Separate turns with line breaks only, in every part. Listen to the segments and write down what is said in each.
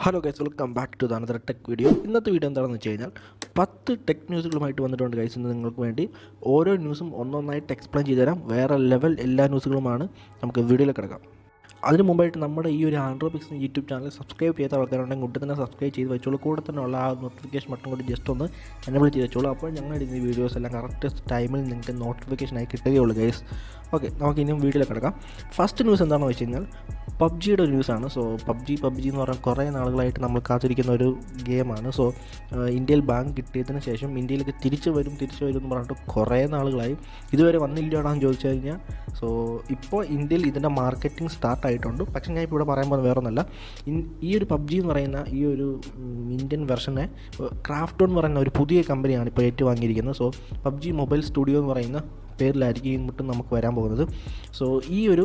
Hello guys, welcome back to another tech video. ഇന്നത്തെ video എന്താണെന്ന് വെച്ച് കഴിഞ്ഞാൽ 10 ടെക് ന്യൂസുകളുമായിട്ട് വന്നിട്ടുണ്ട് ഗൈസ്. ഇന്ന് നിങ്ങൾക്ക് വേണ്ടി ഓരോ ന്യൂസും ഒന്നൊന്നായിട്ട് എക്സ്പ്ലെയിൻ ചെയ്തു തരാം. വേറെ ലെവൽ എല്ലാ ന്യൂസുകളുമാണ്. നമുക്ക് വീഡിയോയിൽ കിടക്കാം. അതിന് മുമ്പായിട്ട് നമ്മുടെ ഈ ഒരു Android pics YouTube channel subscribe ചെയ്ത ആൾക്കാരുണ്ടെങ്കിൽ കൂടെ തന്നെ സബ്സ്ക്രൈബ് ചെയ്ത് വെച്ചോളൂ. കൂടെ തന്നെ ഉള്ള ആ നോട്ടിഫിക്കേഷൻ ബട്ടൺ കൂടി ജസ്റ്റ് ഒന്ന് എനേബിൾ ചെയ്ത് വെച്ചോളൂ. അപ്പോൾ ഞങ്ങളുടെ ഈ വീഡിയോസ് എല്ലാം കറക്റ്റ് ടൈമിൽ നിങ്ങൾക്ക് നോട്ടിഫിക്കേഷനായി കിട്ടുകയുള്ളൂ ഗൈസ്. ഓക്കെ, നമുക്ക് ഇനിയും വീഡിയോയിൽ കിടക്കാം. ഫസ്റ്റ് ന്യൂസ് എന്താണെന്ന് വെച്ച് കഴിഞ്ഞാൽ പബ്ജിയുടെ ഒരു ന്യൂസാണ്. സോ പബ്ജി എന്ന് പറഞ്ഞാൽ കുറേ നാളുകളായിട്ട് നമ്മൾ കാത്തിരിക്കുന്ന ഒരു ഗെയിമാണ്. സോ ഇന്ത്യയിൽ ബാൻ കിട്ടിയതിന് ശേഷം ഇന്ത്യയിലേക്ക് തിരിച്ചു വരും എന്ന് പറഞ്ഞിട്ട് കുറേ നാളുകളായി. ഇതുവരെ വന്നില്ലയോടാന്ന് ചോദിച്ചു കഴിഞ്ഞാൽ സോ ഇപ്പോൾ ഇന്ത്യയിൽ ഇതിൻ്റെ മാർക്കറ്റിംഗ് സ്റ്റാർട്ട് ആയിട്ടുണ്ട്. പക്ഷേ ഞാൻ ഇപ്പോൾ ഇവിടെ പറയാൻ പോകുന്നത് വേറെ ഒന്നല്ല. ഈ ഒരു പബ്ജി എന്ന് പറയുന്ന ഈ ഒരു ഇന്ത്യൻ വെർഷനെ ക്രാഫ്റ്റോൺ എന്ന് പറയുന്ന ഒരു പുതിയ കമ്പനിയാണ് ഇപ്പോൾ ഏറ്റുവാങ്ങിയിരിക്കുന്നത്. സോ പബ്ജി മൊബൈൽ സ്റ്റുഡിയോ എന്ന് പറയുന്ന പേരിലായിരിക്കും ഇന്നിട്ടും നമുക്ക് വരാൻ പോകുന്നത്. സോ ഈ ഒരു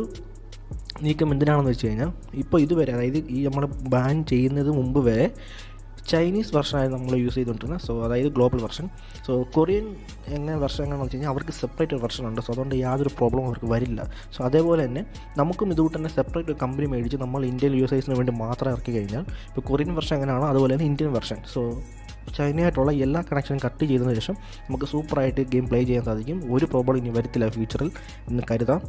നീക്കം എന്തിനാണെന്ന് വെച്ച് കഴിഞ്ഞാൽ ഇപ്പോൾ ഇതുവരെ, അതായത് ഈ നമ്മൾ ബാൻ ചെയ്യുന്നത് മുമ്പ് വരെ ചൈനീസ് വെർഷനായിരുന്നു നമ്മൾ യൂസ് ചെയ്തുകൊണ്ടിരുന്നത്. സോ അതായത് global version. So Korean version എങ്ങനെയാണെന്ന് വെച്ച് കഴിഞ്ഞാൽ അവർക്ക് സെപ്പറേറ്റ് ഒരു വെർഷൻ ഉണ്ട്. സോ അതുകൊണ്ട് യാതൊരു പ്രോബ്ലം അവർക്ക് വരില്ല. സോ അതേപോലെ തന്നെ നമുക്കും ഇതുകൊണ്ട് തന്നെ സെപ്പറേറ്റ് ഒരു കമ്പനി മേടിച്ച് നമ്മൾ ഇന്ത്യൻ യൂസേഴ്സിന് വേണ്ടി മാത്രം ഇറക്കി കഴിഞ്ഞാൽ ഇപ്പോൾ കൊറിയൻ വെർഷൻ എങ്ങനെയാണോ അതുപോലെ തന്നെ ഇന്ത്യൻ വെർഷൻ. സോ ചൈനയായിട്ടുള്ള എല്ലാ കണക്ഷനും കട്ട് ചെയ്തതിന് ശേഷം നമുക്ക് സൂപ്പറായിട്ട് ഗെയിം പ്ലേ ചെയ്യാൻ സാധിക്കും. ഒരു പ്രോബ്ലം ഇനി വരത്തില്ല ഫ്യൂച്ചറിൽ എന്ന് കരുതാം.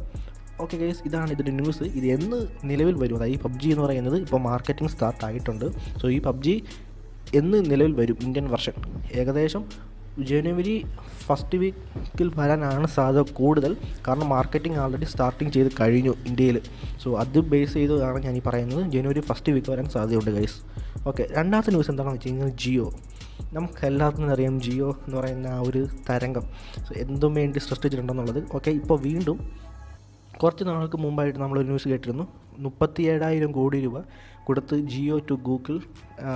ഓക്കെ ഗൈസ്, ഇതാണ് ഇതിൻ്റെ ന്യൂസ്. ഇത് എന്ന് നിലവിൽ വരും, അതായത് ഈ പബ്ജി എന്ന് പറയുന്നത് ഇപ്പോൾ മാർക്കറ്റിംഗ് സ്റ്റാർട്ട് ആയിട്ടുണ്ട്. സോ ഈ പബ്ജി എന്ന് നിലവിൽ വരും ഇന്ത്യൻ വെർഷൻ ഏകദേശം ജനുവരി ഫസ്റ്റ് വീക്കിൽ വരാനാണ് സാധ്യത കൂടുതൽ. കാരണം മാർക്കറ്റിംഗ് ആൾറെഡി സ്റ്റാർട്ടിങ് ചെയ്ത് കഴിഞ്ഞു ഇന്ത്യയിൽ. സോ അത് ബേസ് ചെയ്താണ് ഞാൻ ഈ പറയുന്നത്. ജനുവരി ഫസ്റ്റ് വീക്ക് വരാൻ സാധ്യതയുണ്ട് ഗൈസ്. ഓക്കെ, രണ്ടാമത്തെ ന്യൂസ് എന്താണെന്ന് വെച്ച് കഴിഞ്ഞാൽ ജിയോ. നമുക്ക് എല്ലാവർക്കും അറിയാം ജിയോ എന്ന് പറയുന്ന ആ ഒരു തരംഗം എന്തും വേണ്ടി സൃഷ്ടിച്ചിട്ടുണ്ടെന്നുള്ളത്. ഓക്കെ, ഇപ്പോൾ വീണ്ടും കുറച്ച് നാൾക്ക് മുമ്പായിട്ട് നമ്മളൊരു ന്യൂസ് കേട്ടിരുന്നു. 37,000 കോടി രൂപ കൊടുത്ത് ജിയോ ടു ഗൂഗിൾ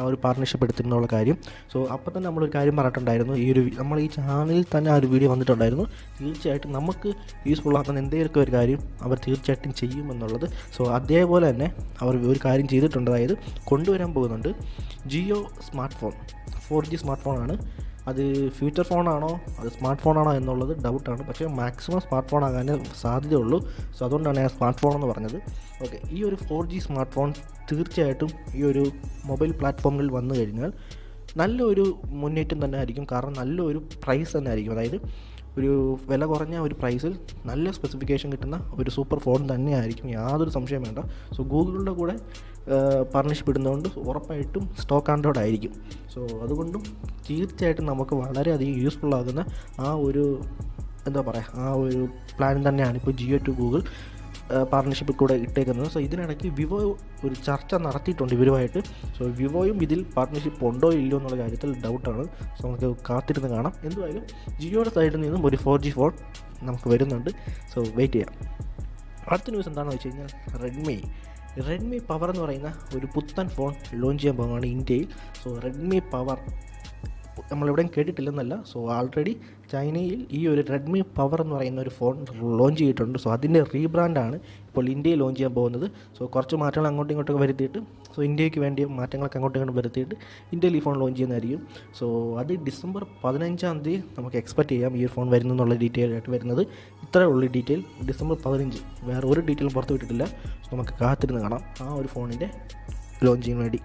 ഒരു പാർട്ണർഷിപ്പ് എടുത്തിരുന്നുള്ള കാര്യം. സോ അപ്പോൾ തന്നെ നമ്മളൊരു കാര്യം പറഞ്ഞിട്ടുണ്ടായിരുന്നു. നമ്മൾ ഈ ചാനലിൽ തന്നെ ആ ഒരു വീഡിയോ വന്നിട്ടുണ്ടായിരുന്നു. തീർച്ചയായിട്ടും നമുക്ക് യൂസ്ഫുൾ ആക്കുന്ന എന്തെങ്കിലുമൊക്കെ ഒരു കാര്യം അവർ തീർച്ചയായിട്ടും ചെയ്യുമെന്നുള്ളത്. സോ അതേപോലെ തന്നെ അവർ ഒരു കാര്യം ചെയ്തിട്ടുണ്ട്. അതായത് കൊണ്ടുവരാൻ പോകുന്നുണ്ട് Jio smart phone. 4G smart ഫോണാണ്. അത് ഫ്യൂച്ചർ ഫോണാണോ അത് സ്മാർട്ട് ഫോണാണോ എന്നുള്ളത് ഡൗട്ടാണ്. പക്ഷേ മാക്സിമം സ്മാർട്ട് ഫോൺ ആകാനേ സാധ്യതയുള്ളൂ. സോ അതുകൊണ്ടാണ് ഞാൻ സ്മാർട്ട് ഫോൺ എന്ന് പറഞ്ഞത്. ഓക്കെ, ഈ ഒരു 4G സ്മാർട്ട് ഫോൺ തീർച്ചയായിട്ടും ഈ ഒരു മൊബൈൽ പ്ലാറ്റ്ഫോമിൽ വന്നു കഴിഞ്ഞാൽ നല്ലൊരു മുന്നേറ്റം തന്നെ ആയിരിക്കും. കാരണം നല്ലൊരു പ്രൈസ് തന്നെ ആയിരിക്കും. അതായത് ഒരു വില കുറഞ്ഞ ഒരു പ്രൈസിൽ നല്ല സ്പെസിഫിക്കേഷൻ കിട്ടുന്ന ഒരു സൂപ്പർ ഫോൺ തന്നെയായിരിക്കും, യാതൊരു സംശയം വേണ്ട. സോ ഗൂഗിളിൻ്റെ കൂടെ പാർട്ണർഷിപ്പ് ഇടുന്നതുകൊണ്ട് ഉറപ്പായിട്ടും സ്റ്റോക്ക് ആൻഡ്രോയിഡ് ആയിരിക്കും. സോ അതുകൊണ്ടും തീർച്ചയായിട്ടും നമുക്ക് വളരെയധികം യൂസ്ഫുള്ളാകുന്ന ആ ഒരു ആ ഒരു പ്ലാൻ തന്നെയാണ് ഇപ്പോൾ ജിയോ ടു ഗൂഗിൾ പാർട്ണർഷിപ്പിൽ കൂടെ ഇട്ടേക്കുന്നത്. സോ ഇതിനിടയ്ക്ക് വിവോ ഒരു ചർച്ച നടത്തിയിട്ടുണ്ട് ഇവരുമായിട്ട്. സോ വിവോയും ഇതിൽ പാർട്ണർഷിപ്പ് ഉണ്ടോ ഇല്ലയോ എന്നുള്ള കാര്യത്തിൽ ഡൗട്ടാണ്. സോ നമുക്ക് കാത്തിരുന്ന് കാണാം. എന്തുമായാലും ജിയോയുടെ സൈഡിൽ നിന്നും ഒരു 4G ഫോൺ നമുക്ക് വരുന്നുണ്ട്. സോ വെയിറ്റ് ചെയ്യാം. അടുത്ത ന്യൂസ് എന്താണെന്ന് വെച്ച് കഴിഞ്ഞാൽ റെഡ്മി പവർ എന്ന് പറയുന്ന ഒരു പുത്തൻ ഫോൺ ലോഞ്ച് ചെയ്യാൻ പോകുന്നതാണ് ഇന്ത്യയിൽ. സോ റെഡ്മി പവർ നമ്മളെവിടെയും കേട്ടിട്ടില്ലെന്നല്ല. സോ ആൾറെഡി ചൈനയിൽ ഈ ഒരു റെഡ്മി പവർ എന്ന് പറയുന്ന ഒരു ഫോൺ ലോഞ്ച് ചെയ്തിട്ടുണ്ട്. സോ അതിൻ്റെ റീബ്രാൻഡാണ് ഇപ്പോൾ ഇന്ത്യയിൽ ലോഞ്ച് ചെയ്യാൻ പോകുന്നത്. സോ കുറച്ച് മാറ്റങ്ങൾ അങ്ങോട്ടും ഇങ്ങോട്ടൊക്കെ വരുത്തിയിട്ട്, സോ ഇന്ത്യക്ക് വേണ്ടിയ മാറ്റങ്ങളൊക്കെ അങ്ങോട്ടും ഇങ്ങോട്ടും വരുത്തിയിട്ട് ഇന്ത്യയിൽ ഈ ഫോൺ ലോഞ്ച് ചെയ്യുന്നതായിരിക്കും. സോ അത് ഡിസംബർ 15 നമുക്ക് എക്സ്പെക്റ്റ് ചെയ്യാം ഈ ഒരു ഫോൺ വരുന്നെന്നുള്ള ഡീറ്റെയിൽ ആയിട്ട് വരുന്നത്. ഇത്രയേ ഉള്ളൂ ഡീറ്റെയിൽ. ഡിസംബർ 15, വേറെ ഒരു ഡീറ്റെയിലും പുറത്ത് വിട്ടിട്ടില്ല. സോ നമുക്ക് കാത്തിരുന്ന് കാണാം ആ ഒരു ഫോണിൻ്റെ ലോഞ്ചിങ്ങിന് വേണ്ടി.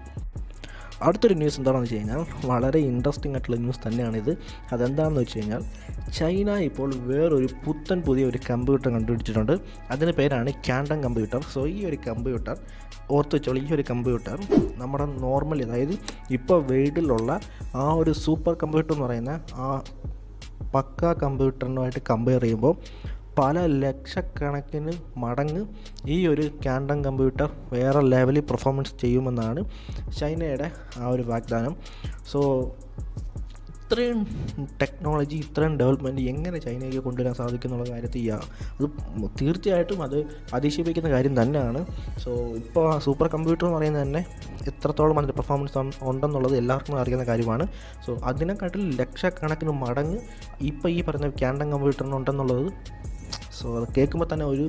അടുത്തൊരു ന്യൂസ് എന്താണെന്ന് വെച്ച് കഴിഞ്ഞാൽ വളരെ ഇൻട്രസ്റ്റിംഗ് ആയിട്ടുള്ള ന്യൂസ് തന്നെയാണിത്. അതെന്താണെന്ന് വെച്ച് കഴിഞ്ഞാൽ ചൈന ഇപ്പോൾ വേറൊരു പുതിയ ഒരു കമ്പ്യൂട്ടർ കണ്ടുപിടിച്ചിട്ടുണ്ട്. അതിൻ്റെ പേരാണ് ക്വാണ്ടം കമ്പ്യൂട്ടർ. സോ ഈ ഒരു കമ്പ്യൂട്ടർ ഓർത്ത് വെച്ചോളൂ. ഈ ഒരു കമ്പ്യൂട്ടർ നമ്മുടെ നോർമലി, അതായത് ഇപ്പോൾ വേൾഡിലുള്ള ആ ഒരു സൂപ്പർ കമ്പ്യൂട്ടർ എന്ന് പറയുന്ന ആ പക്ക കമ്പ്യൂട്ടറിനുമായിട്ട് കമ്പയർ ചെയ്യുമ്പോൾ പല ലക്ഷക്കണക്കിന് മടങ്ങ് ഈ ഒരു ക്വാണ്ടം കമ്പ്യൂട്ടർ വേറെ ലെവലിൽ പെർഫോമൻസ് ചെയ്യുമെന്നാണ് ചൈനയുടെ ആ ഒരു വാഗ്ദാനം. സോ ഇത്രയും ടെക്നോളജി, ഇത്രയും ഡെവലപ്മെൻറ്റ് എങ്ങനെ ചൈനയ്ക്ക് കൊണ്ടുവരാൻ സാധിക്കും എന്നുള്ള കാര്യത്തിൽ അത് തീർച്ചയായിട്ടും അത് അതിശയിപ്പിക്കുന്ന കാര്യം തന്നെയാണ്. സോ ഇപ്പോൾ സൂപ്പർ കമ്പ്യൂട്ടർ എന്ന് പറയുന്നത് തന്നെ എത്രത്തോളം അതിൻ്റെ പെർഫോമൻസ് ഉണ്ടെന്നുള്ളത് എല്ലാവർക്കും അറിയുന്ന കാര്യമാണ്. സോ അതിനെക്കാട്ടിൽ ലക്ഷക്കണക്കിന് മടങ്ങ് ഇപ്പോൾ ഈ പറഞ്ഞ ക്വാണ്ടം കമ്പ്യൂട്ടറിനുണ്ടെന്നുള്ളത് സോ അത് കേൾക്കുമ്പോൾ തന്നെ ഒരു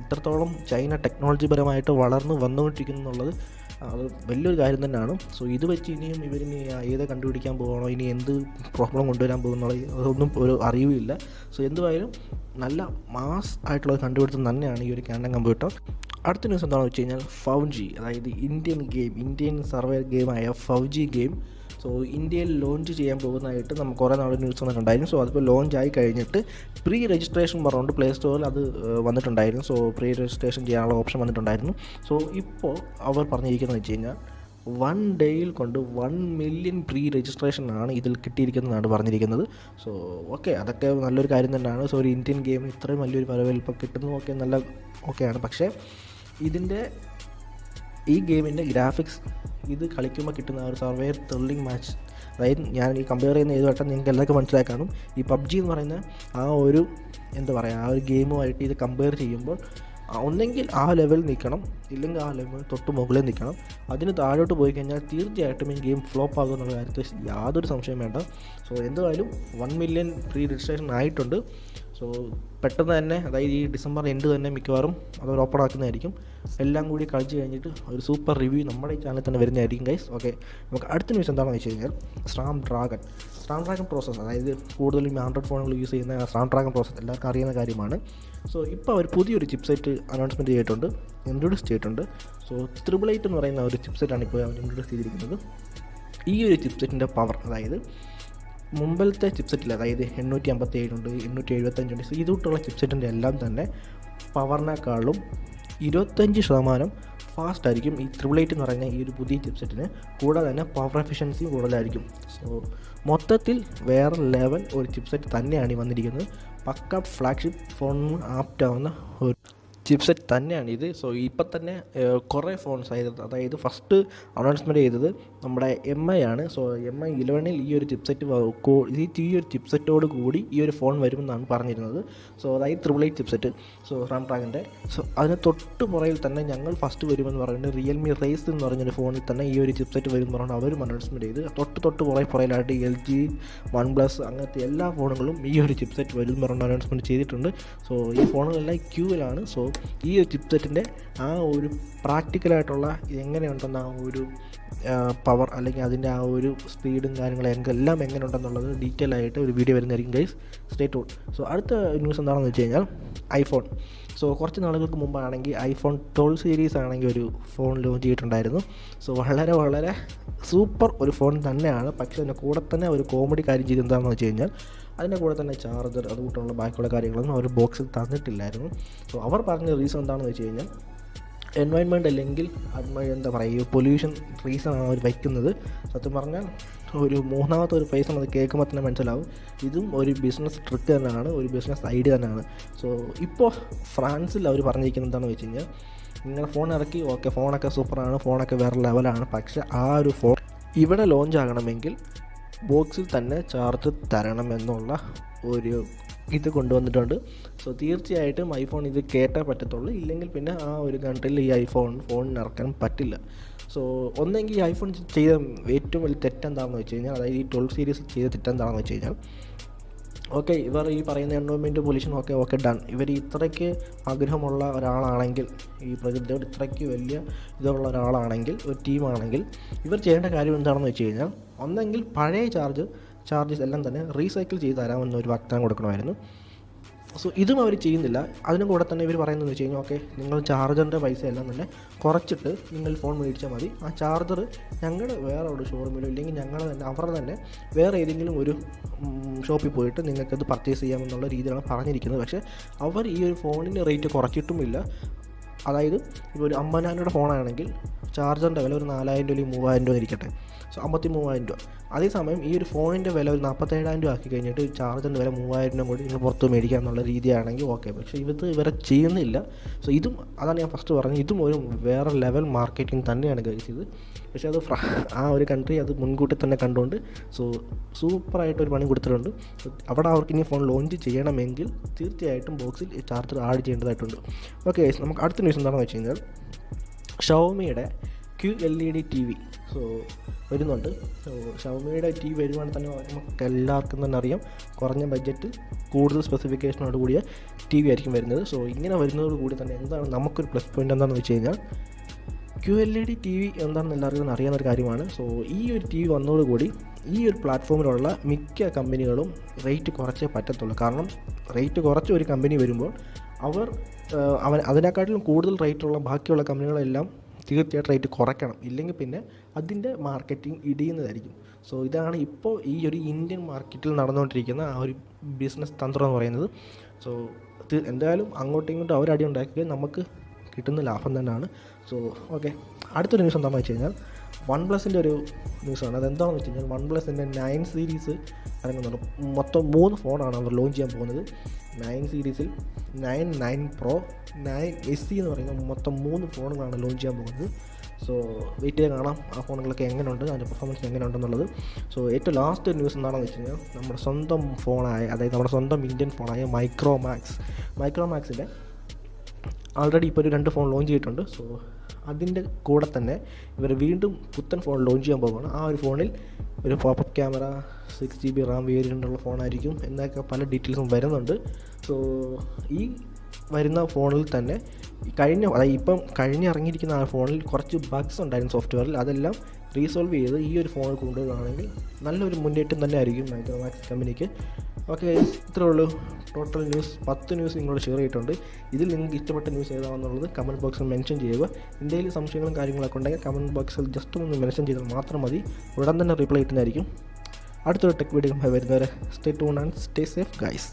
ഇത്രത്തോളം ചൈന ടെക്നോളജിപരമായിട്ട് വളർന്ന് വന്നുകൊണ്ടിരിക്കുന്നു എന്നുള്ളത് അത് വലിയൊരു കാര്യം തന്നെയാണ്. സോ ഇത് വെച്ച് ഇനിയും ഇവരിനി ഏത് കണ്ടുപിടിക്കാൻ പോകണോ, ഇനി എന്ത് പ്രോബ്ലം കൊണ്ടുവരാൻ പോകുന്നുള്ള അതൊന്നും ഒരു അറിവില്ല. സോ എന്തുവായാലും നല്ല മാസ് ആയിട്ടുള്ള കണ്ടുപിടുത്തം തന്നെയാണ് ഈ ഒരു ക്വാണ്ടം കമ്പ്യൂട്ടർ. അടുത്ത ന്യൂസ് എന്താണെന്ന് വെച്ച് കഴിഞ്ഞാൽ ഫൗജി, അതായത് ഇന്ത്യൻ സർവേ ഗെയിമായ ഫൗജി ഗെയിം ഇന്ത്യയിൽ ലോഞ്ച് ചെയ്യാൻ പോകുന്നതായിട്ട് നമുക്ക് കുറേ നാൾ ന്യൂസ് വന്നിട്ടുണ്ടായിരുന്നു. അതിപ്പോൾ ലോഞ്ച് ആയി കഴിഞ്ഞിട്ട് പ്രീ രജിസ്ട്രേഷൻ പറഞ്ഞുകൊണ്ട് പ്ലേ സ്റ്റോറിൽ അത് വന്നിട്ടുണ്ടായിരുന്നു. പ്രീ രജിസ്ട്രേഷൻ ചെയ്യാനുള്ള ഓപ്ഷൻ വന്നിട്ടുണ്ടായിരുന്നു. ഇപ്പോൾ അവർ പറഞ്ഞിരിക്കുന്നത് വെച്ച് കഴിഞ്ഞാൽ 1 ഡേയിൽ കൊണ്ട് 1 മില്യൺ പ്രീ രജിസ്ട്രേഷനാണ് ഇതിൽ കിട്ടിയിരിക്കുന്നതാണ് പറഞ്ഞിരിക്കുന്നത്. ഓക്കെ, അതൊക്കെ നല്ലൊരു കാര്യം തന്നെയാണ്. ഒരു ഇന്ത്യൻ ഗെയിം ഇത്രയും വലിയൊരു വരവേൽപ്പ് കിട്ടുന്നതൊക്കെ നല്ല ഓക്കെയാണ്. പക്ഷേ ഈ ഗെയിമിൻ്റെ ഗ്രാഫിക്സ് ഇത് കളിക്കുമ്പോൾ കിട്ടുന്ന ഒരു സർവേ ത്രില്ലിംഗ് മാച്ച്, അതായത് ഞാൻ ഈ കമ്പയർ ചെയ്യുന്ന ഏതുമായിട്ടും നിങ്ങൾക്ക് എല്ലാവർക്കും മനസ്സിലാക്കാനും ഈ PUBG എന്ന് പറയുന്ന ആ ഒരു ഗെയിമുമായിട്ട് ഇത് കമ്പയർ ചെയ്യുമ്പോൾ ഒന്നെങ്കിൽ ആ ലെവൽ നിൽക്കണം, ഇല്ലെങ്കിൽ ആ ലെവൽ തൊട്ട് മുകളിൽ നിൽക്കണം. അതിന് താഴോട്ട് പോയി കഴിഞ്ഞാൽ തീർച്ചയായിട്ടും ഈ ഗെയിം ഫ്ലോപ്പ് ആകും എന്നുള്ള കാര്യത്തിൽ യാതൊരു സംശയം വേണ്ട. എന്തായാലും 1 മില്യൺ പ്രീ രജിസ്ട്രേഷൻ ആയിട്ടുണ്ട്. പെട്ടെന്ന് തന്നെ, അതായത് ഈ ഡിസംബർ എൻഡ് തന്നെ മിക്കവാറും അതവർ ഓപ്പൺ ആക്കുന്നതായിരിക്കും. എല്ലാം കൂടി കളിച്ച് കഴിഞ്ഞിട്ട് ഒരു സൂപ്പർ റിവ്യൂ നമ്മുടെ ഈ ചാനലിൽ തന്നെ വരുന്നതായിരിക്കും ഗൈസ്. ഓക്കെ, നമുക്ക് അടുത്ത ന്യൂസ് എന്താണെന്ന് വെച്ച് കഴിഞ്ഞാൽ സ്നാപ്ഡ്രാഗൺ പ്രോസസ്സ്, അതായത് കൂടുതലും ആൻഡ്രോയിഡ് ഫോണുകൾ യൂസ് ചെയ്യുന്ന സ്നാപ്ഡ്രാഗൺ പ്രോസസ്സ് എല്ലാവർക്കും അറിയുന്ന കാര്യമാണ്. ഇപ്പോൾ അവർ പുതിയൊരു ചിപ്സെറ്റ് അനൗൺസ്മെൻറ്റ് ഇൻട്രൊഡ്യൂസ് ചെയ്തിട്ടുണ്ട്. 888 എന്ന് പറയുന്ന ഒരു ചിപ്സെറ്റാണ് ഇപ്പോൾ അവർ ഇൻട്രൊഡ്യൂസ് ചെയ്തിരിക്കുന്നത്. ഈ ഒരു ചിപ്സെറ്റിൻ്റെ പവർ, അതായത് മുമ്പത്തെ ചിപ്സെറ്റിൽ, അതായത് 857 ഉണ്ട്, 875 ഉണ്ട്, ഇതുകൊണ്ടുള്ള ചിപ്സെറ്റിൻ്റെ എല്ലാം തന്നെ പവറിനേക്കാളും 25% ഫാസ്റ്റ് ആയിരിക്കും ഈ 888 എന്ന് പറയുന്ന ഈ ഒരു പുതിയ ചിപ്സെറ്റിന്. കൂടാതെ തന്നെ പവർ എഫിഷ്യൻസിയും കൂടുതലായിരിക്കും. മൊത്തത്തിൽ വേറെ ലെവൽ ഒരു ചിപ്സെറ്റ് തന്നെയാണ് ഈ വന്നിരിക്കുന്നത്. പക്ക ഫ്ലാഗ്ഷിപ്പ് ഫോണിന് ആപ്റ്റാവുന്ന ഒരു ചിപ്സെറ്റ് തന്നെയാണ് ഇത്. ഇപ്പം തന്നെ കുറേ ഫോൺസ് അതായത് ഫസ്റ്റ് അനൗൺസ്മെൻറ്റ് ചെയ്തത് നമ്മുടെ MI ആണ്. MI 11 ഈ ഒരു ചിപ്സെറ്റ് ഈ ഒരു ചിപ്സെറ്റോട് കൂടി ഈ ഒരു ഫോൺ വരുമെന്നാണ് പറഞ്ഞിരുന്നത്. അതായത് 888 ചിപ്സെറ്റ് സ്നാപ്ഡ്രാഗൻ്റെ. അതിന് തൊട്ട് പുറയിൽ തന്നെ ഞങ്ങൾ ഫസ്റ്റ് വരുമെന്ന് പറയുന്നത് റിയൽമി റേസ് എന്ന് പറഞ്ഞൊരു ഫോണിൽ തന്നെ ഈ ഒരു ചിപ്സെറ്റ് വരും എന്ന് പറഞ്ഞാൽ അവരും അനൗൺസ്മെൻറ്റ് ചെയ്ത് തൊട്ട് പുറയിലായിട്ട് LG, OnePlus അങ്ങനത്തെ എല്ലാ ഫോണുകളും ഈ ഒരു ചിപ്സെറ്റ് വരും എന്ന് പറഞ്ഞ് അനൗൺസ്മെൻറ്റ് ചെയ്തിട്ടുണ്ട്. ഈ ഫോണുകളെല്ലാം ക്യൂവിലാണ്. ഈ ഒരു ചിപ്സെറ്റിൻ്റെ ആ ഒരു പ്രാക്ടിക്കലായിട്ടുള്ള എങ്ങനെയുണ്ടെന്ന ആ ഒരു പവർ, അല്ലെങ്കിൽ അതിൻ്റെ ആ ഒരു സ്പീഡും കാര്യങ്ങളും എല്ലാം എങ്ങനെയുണ്ടെന്നുള്ളത് ഡീറ്റെയിൽ ആയിട്ട് ഒരു വീഡിയോ വരുന്നതായിരിക്കും ഗൈസ്. Stay tune. അടുത്ത ന്യൂസ് എന്താണെന്ന് വെച്ച് കഴിഞ്ഞാൽ ഐഫോൺ. കുറച്ച് നാളുകൾക്ക് മുമ്പാണെങ്കിൽ iPhone 12 സീരീസ് ആണെങ്കിൽ ഒരു ഫോൺ ലോഞ്ച് ചെയ്തിട്ടുണ്ടായിരുന്നു. വളരെ സൂപ്പർ ഒരു ഫോൺ തന്നെയാണ്. പക്ഷേ അതിൻ്റെ കൂടെ തന്നെ ഒരു കോമഡി കാര്യം ചെയ്തെന്താണെന്ന് വെച്ച് കഴിഞ്ഞാൽ അതിൻ്റെ കൂടെ തന്നെ ചാർജർ അതുകൂട്ടുള്ള ബാക്കിയുള്ള കാര്യങ്ങളൊന്നും അവർ ബോക്സിൽ തന്നിട്ടില്ലായിരുന്നു. അവർ പറഞ്ഞ റീസൺ എന്താണെന്ന് വെച്ച് കഴിഞ്ഞാൽ എൻവയൺമെൻറ്റ്, അല്ലെങ്കിൽ എന്താ പറയുക, പൊല്യൂഷൻ റീസണാണ് അവർ വയ്ക്കുന്നത്. സത്യം പറഞ്ഞാൽ ഒരു മൂന്നാമത്തെ ഒരു പേഴ്സൺ അത് കേൾക്കുമ്പോൾ തന്നെ മനസ്സിലാവും ഇതും ഒരു ബിസിനസ് ട്രിക്ക് തന്നെയാണ്, ഒരു ബിസിനസ് ഐഡിയ തന്നെയാണ്. ഇപ്പോൾ ഫ്രാൻസിൽ അവർ പറഞ്ഞിരിക്കുന്നത് എന്താണെന്ന് വെച്ച് കഴിഞ്ഞാൽ നിങ്ങളുടെ ഫോൺ ഇറക്കി, ഓക്കെ ഫോണൊക്കെ സൂപ്പറാണ്, ഫോണൊക്കെ വേറെ ലെവലാണ്, പക്ഷേ ആ ഒരു ഫോൺ ഇവിടെ ലോഞ്ച് ആകണമെങ്കിൽ ബോക്സിൽ തന്നെ ചാർജ് തരണം എന്നുള്ള ഒരു ഇത് കൊണ്ടുവന്നിട്ടുണ്ട്. തീർച്ചയായിട്ടും ഐഫോൺ ഇത് കേട്ടേ പറ്റത്തുള്ളൂ, ഇല്ലെങ്കിൽ പിന്നെ ആ ഒരു കൺട്രിയിൽ ഈ ഫോണിന് ഇറക്കാൻ പറ്റില്ല. ഒന്നെങ്കിൽ ഈ ഐഫോൺ ചെയ്ത ഏറ്റവും വലിയ തെറ്റെന്താണെന്ന് വെച്ച് കഴിഞ്ഞാൽ, അതായത് ഈ 12 സീരീസ് ചെയ്ത തെറ്റെന്താണെന്ന് വെച്ച് കഴിഞ്ഞാൽ, ഓക്കെ ഇവർ ഈ പറയുന്ന എൻവയോൺമെൻറ്റ് പൊല്യൂഷൻ ഓക്കെ ഡൺ. ഇവർ ഇത്രയ്ക്ക് ആഗ്രഹമുള്ള ഒരാളാണെങ്കിൽ, ഈ പ്രകൃതിയോട് ഇത്രയ്ക്ക് വലിയ ഇതുള്ള ഒരാളാണെങ്കിൽ, ഒരു ടീമാണെങ്കിൽ, ഇവർ ചെയ്യേണ്ട കാര്യം എന്താണെന്ന് വെച്ച് കഴിഞ്ഞാൽ, ഒന്നെങ്കിൽ പഴയ ചാർജസ് എല്ലാം തന്നെ റീസൈക്കിൾ ചെയ്ത് തരാമെന്നൊരു വാഗ്ദാനം കൊടുക്കണമായിരുന്നു. ഇതും അവർ ചെയ്യുന്നില്ല. അതിനും കൂടെ തന്നെ ഇവർ പറയുന്നതെന്ന് വെച്ച് കഴിഞ്ഞാൽ, ഓക്കെ നിങ്ങൾ ചാർജറിൻ്റെ പൈസ എല്ലാം തന്നെ കുറച്ചിട്ട് നിങ്ങൾ ഫോൺ മേടിച്ചാൽ മതി, ആ ചാർജർ ഞങ്ങൾ വേറെ ഒരു ഷോറൂമിലോ ഇല്ലെങ്കിൽ ഞങ്ങൾ തന്നെ അവരുടെ തന്നെ വേറെ ഏതെങ്കിലും ഒരു ഷോപ്പിൽ പോയിട്ട് നിങ്ങൾക്കത് പർച്ചേസ് ചെയ്യാമെന്നുള്ള രീതിയിലാണ് പറഞ്ഞിരിക്കുന്നത്. പക്ഷേ അവർ ഈ ഒരു ഫോണിൻ്റെ റേറ്റ് കുറച്ചിട്ടുമില്ല. അതായത് ഇപ്പോൾ ഒരു 50,000 രൂപയുടെ ഫോണാണെങ്കിൽ ചാർജറിൻ്റെ വില ഒരു 4,000 രൂപ അല്ലെങ്കിൽ 3,000 രൂപ ഇരിക്കട്ടെ, 53,000 രൂപ. അതേസമയം ഈ ഒരു ഫോണിൻ്റെ വില ഒരു 47,000 രൂപ ആക്കി കഴിഞ്ഞിട്ട് ചാർജറിൻ്റെ വില 3,000 രൂപ കൂടി നിങ്ങൾ പുറത്ത് മേടിക്കുക എന്നുള്ള രീതിയാണെങ്കിൽ ഓക്കെ. പക്ഷേ ഇവരെ ചെയ്യുന്നില്ല. ഇതും അതാണ് ഞാൻ ഫസ്റ്റ് പറഞ്ഞത്, ഇതും ഒരു വേറെ ലെവൽ മാർക്കറ്റിംഗ് തന്നെയാണ് കഴിച്ചത്. പക്ഷേ അത് ആ ഒരു കൺട്രി അത് മുൻകൂട്ടി തന്നെ കണ്ടുകൊണ്ട് സൂപ്പറായിട്ടൊരു പണി കൊടുത്തിട്ടുണ്ട്. അവിടെ അവർക്ക് ഇനി ഫോൺ ലോഞ്ച് ചെയ്യണമെങ്കിൽ തീർച്ചയായിട്ടും ബോക്സിൽ ചാർജർ ആഡ് ചെയ്യേണ്ടതായിട്ടുണ്ട്. ഓക്കെ, നമുക്ക് അടുത്ത ന്യൂസ് എന്താണെന്ന് വെച്ച് കഴിഞ്ഞാൽ ഷവോമിയുടെ QLED TV വരുന്നുണ്ട്. ഷവോമിയുടെ TV വരുവാണെങ്കിൽ തന്നെ നമുക്ക് എല്ലാവർക്കും തന്നെ അറിയാം, കുറഞ്ഞ ബഡ്ജറ്റിൽ കൂടുതൽ സ്പെസിഫിക്കേഷനോട് കൂടിയ TV ആയിരിക്കും വരുന്നത്. ഇങ്ങനെ വരുന്നതോട് കൂടി തന്നെ എന്താണ് നമുക്കൊരു പ്ലസ് പോയിൻ്റ് എന്താണെന്ന് വെച്ച് കഴിഞ്ഞാൽ, QLED TV എന്താണെന്ന് എല്ലാവർക്കും അറിയാവുന്നൊരു കാര്യമാണ്. ഈ ഒരു TV വന്നതോടുകൂടി ഈ ഒരു പ്ലാറ്റ്ഫോമിലുള്ള മിക്ക കമ്പനികളും റേറ്റ് കുറച്ചേ പറ്റത്തുള്ളൂ. കാരണം റേറ്റ് കുറച്ച് ഒരു കമ്പനി വരുമ്പോൾ അവർ അതിനെക്കാട്ടിലും കൂടുതൽ റേറ്റുള്ള ബാക്കിയുള്ള കമ്പനികളെല്ലാം തീർച്ചയായിട്ടും റേറ്റ് കുറയ്ക്കണം, ഇല്ലെങ്കിൽ പിന്നെ അതിൻ്റെ മാർക്കറ്റിംഗ് ഇടിയുന്നതായിരിക്കും. സോ ഇതാണ് ഇപ്പോൾ ഈ ഒരു ഇന്ത്യൻ മാർക്കറ്റിൽ നടന്നുകൊണ്ടിരിക്കുന്ന ആ ഒരു ബിസിനസ് തന്ത്രം എന്ന് പറയുന്നത്. സോ എന്തായാലും അങ്ങോട്ടും ഇങ്ങോട്ടും അവരടി ഉണ്ടാക്കുകയും നമുക്ക് കിട്ടുന്ന ലാഭം തന്നെയാണ്. സോ ഓക്കെ, അടുത്തൊരു ന്യൂസ് എന്താണെന്ന് വെച്ച് കഴിഞ്ഞാൽ OnePlusൻ്റെ ഒരു ന്യൂസാണ്. അതെന്താണെന്ന് വെച്ച് കഴിഞ്ഞാൽ OnePlusൻ്റെ 9 സീരീസ് ഇറങ്ങുന്നുണ്ട്. മൊത്തം 3 ഫോണാണ് അവർ ലോഞ്ച് ചെയ്യാൻ പോകുന്നത്. 9 സീരീസിൽ 9 Pro 9 SE എന്ന് പറയുന്ന മൊത്തം 3 ഫോണുകളാണ് ലോഞ്ച് ചെയ്യാൻ പോകുന്നത്. സോ വെയിറ്റ് ചെയ്ത് കാണാം ആ ഫോണുകളൊക്കെ എങ്ങനെയുണ്ട്, അതിൻ്റെ പെർഫോമൻസ് എങ്ങനെയുണ്ടെന്നുള്ളത്. സോ ഏറ്റവും ലാസ്റ്റ് ന്യൂസ് എന്താണെന്ന് വെച്ച് കഴിഞ്ഞാൽ നമ്മുടെ സ്വന്തം ഫോണായ, അതായത് നമ്മുടെ സ്വന്തം ഇന്ത്യൻ ഫോണായ മൈക്രോമാക്സിൻ്റെ ആൾറെഡി ഇപ്പോൾ ഒരു 2 ഫോൺ ലോഞ്ച് ചെയ്തിട്ടുണ്ട്. സോ അതിൻ്റെ കൂടെ തന്നെ ഇവർ വീണ്ടും പുത്തൻ ഫോൺ ലോഞ്ച് ചെയ്യാൻ പോകുകയാണ്. ആ ഒരു ഫോണിൽ ഒരു പോപ്പപ്പ് ക്യാമറ, 6GB റാം വേരിയൻ്റുള്ള ഫോണായിരിക്കും എന്നൊക്കെ പല ഡീറ്റെയിൽസും വരുന്നുണ്ട്. സോ ഈ വരുന്ന ഫോണിൽ തന്നെ കഴിഞ്ഞ് ഇറങ്ങിയിരിക്കുന്ന ആ ഫോണിൽ കുറച്ച് ബഗ്സ് ഉണ്ടായിരുന്നു സോഫ്റ്റ്വെയറിൽ. അതെല്ലാം റീസോൾവ് ചെയ്ത് ഈ ഒരു ഫോണിൽ കൊണ്ടുവരികയാണെങ്കിൽ നല്ലൊരു മുന്നേറ്റം തന്നെ ആയിരിക്കും മൈക്രോമാക്സ് കമ്പനിക്ക്. ഓക്കെ, ഇത്രേ ഉള്ളൂ ടോട്ടൽ ന്യൂസ്. 10 ന്യൂസ് നിങ്ങളോട് ഷെയർ ചെയ്തിട്ടുണ്ട്. ഇതിൽ നിങ്ങൾക്ക് ഇഷ്ടപ്പെട്ട ന്യൂസ് ഏതാണെന്നുള്ളത് കമൻറ്റ് ബോക്സിൽ മെൻഷൻ ചെയ്യുക. എന്തെങ്കിലും സംശയങ്ങളും കാര്യങ്ങളൊക്കെ ഉണ്ടെങ്കിൽ കമൻറ്റ് ബോക്സിൽ ജസ്റ്റ് ഒന്ന് മെൻഷൻ ചെയ്താൽ മാത്രം മതി, ഉടൻ തന്നെ റിപ്ലൈ കിട്ടുന്നതായിരിക്കും. അടുത്തൊരു ടെക് വീഡിയോ വരുന്നവരെ stay tuned and stay safe guys.